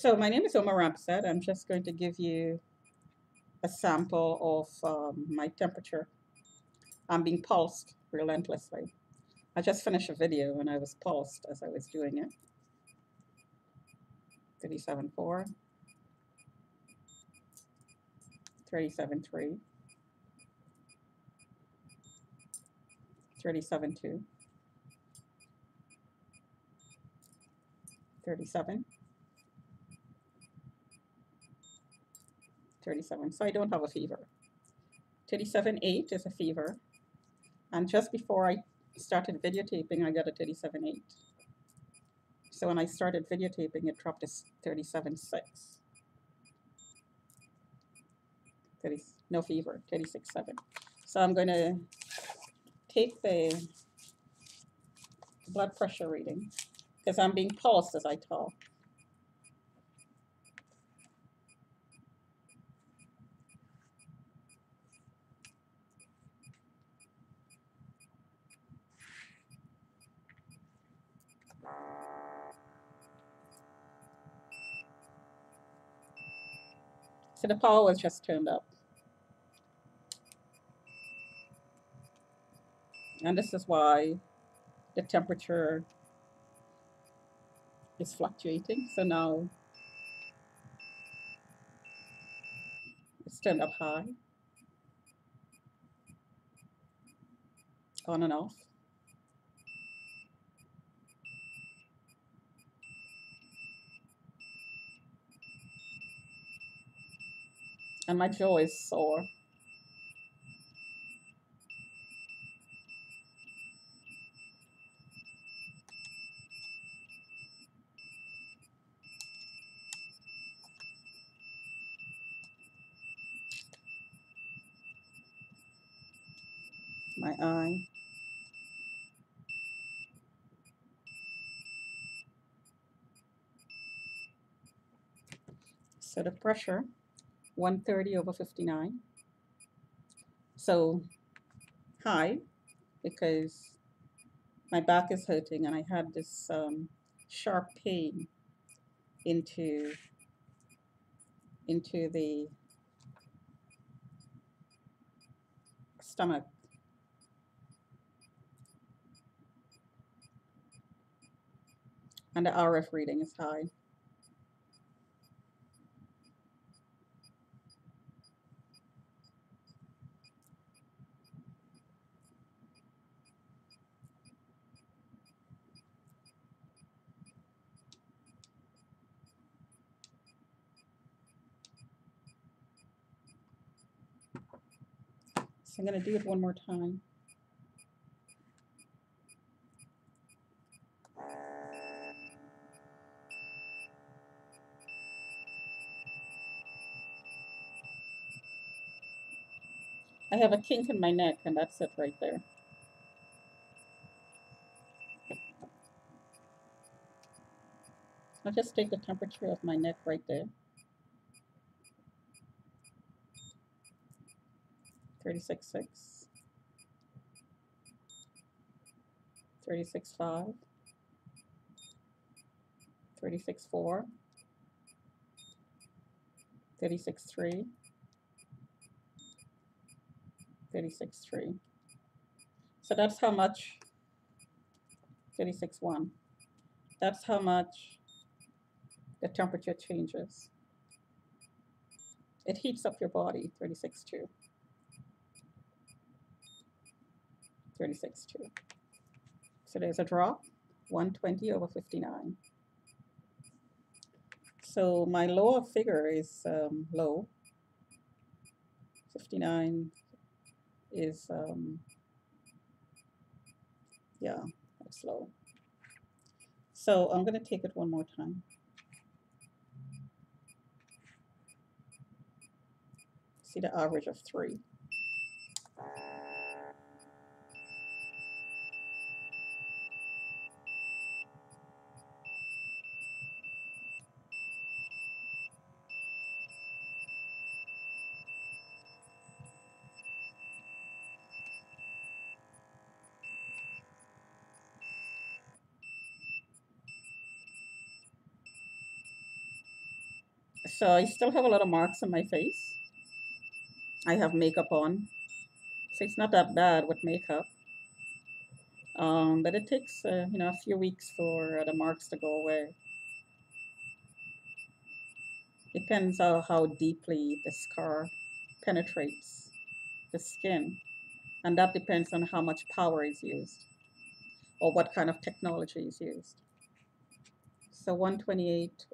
So my name is Omar Ramsad. I'm just going to give you a sample of my temperature. I'm being pulsed relentlessly. I just finished a video and I was pulsed as I was doing it. 37.4, 37.3, 37.2, 37, 37. So I don't have a fever. 37.8 is a fever. And just before I started videotaping, I got a 37.8. So when I started videotaping, it dropped to 37.6. 30, no fever, 36.7. So I'm going to take the blood pressure reading because I'm being pulsed as I talk. So the power was just turned up. And this is why the temperature is fluctuating. So now it's turned up high, on and off. And my jaw is sore. My eye. So the pressure, 130/59. So high because my back is hurting and I had this sharp pain into the stomach. And the RF reading is high. So I'm going to do it one more time. I have a kink in my neck, and that's it right there. I'll just take the temperature of my neck right there. 36.6, 36.5, 36.4, 36.3, 36.3. So that's how much, 36.1. That's how much the temperature changes. It heats up your body, 36.2, 36.2. So there's a drop, 120/59. So my lower figure is low. 59 is, yeah, that's low. So I'm going to take it one more time. See the average of 3. So I still have a lot of marks on my face. I have makeup on, so it's not that bad with makeup. But it takes a few weeks for the marks to go away. Depends on how deeply the scar penetrates the skin, and that depends on how much power is used or what kind of technology is used. So 128